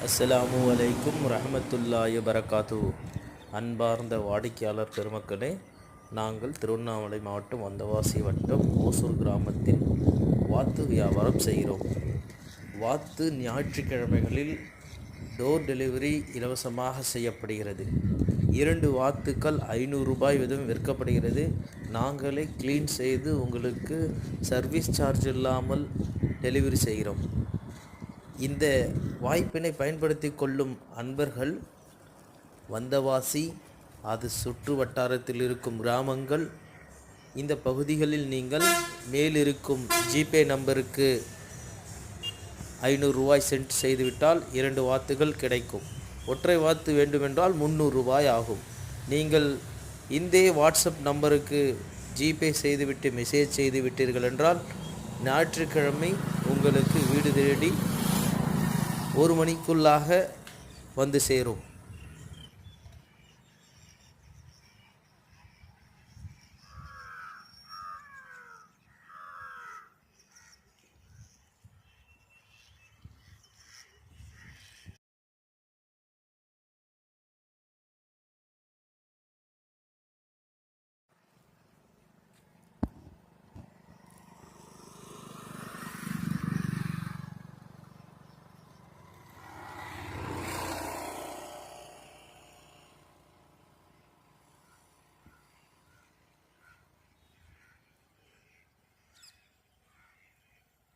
அஸ்ஸலாமு அலைக்கும் ரஹமத்துல்லாஹி வரகாத்து. அன்பார்ந்த வாடிக்கையாளர் பெருமக்களே, நாங்கள் திருவண்ணாமலை மாவட்டம் வந்தவாசி வட்டம் ஓசூர் கிராமத்தில் வாத்து வியாபாரம் செய்கிறோம். வாத்து ஞாயிற்றுக்கிழமைகளில் டோர் டெலிவரி இலவசமாக செய்யப்படுகிறது. 2 வாத்துக்கள் 500 ரூபாய் வீதம் விற்கப்படுகிறது. நாங்களே க்ளீன் செய்து உங்களுக்கு சர்வீஸ் சார்ஜ் இல்லாமல் டெலிவரி செய்கிறோம். இந்த வாய்ப்பினை பயன்படுத்தி கொள்ளும் அன்பர்கள் வந்தவாசி, அது சுற்று வட்டாரத்தில் இருக்கும் கிராமங்கள், இந்த பகுதிகளில் நீங்கள் மேலிருக்கும் ஜிபே நம்பருக்கு 500 ரூபாய் சென்ட் செய்துவிட்டால் 2 வாத்துகள் கிடைக்கும். ஒற்றை வாத்து வேண்டுமென்றால் 300 ரூபாய் ஆகும். நீங்கள் இந்த வாட்ஸ்அப் நம்பருக்கு ஜிபே செய்துவிட்டு மெசேஜ் செய்து விட்டீர்கள் என்றால் ஞாயிற்றுக்கிழமை உங்களுக்கு வீடு தேடி 1 மணிக்குள்ளாக வந்து சேரும்.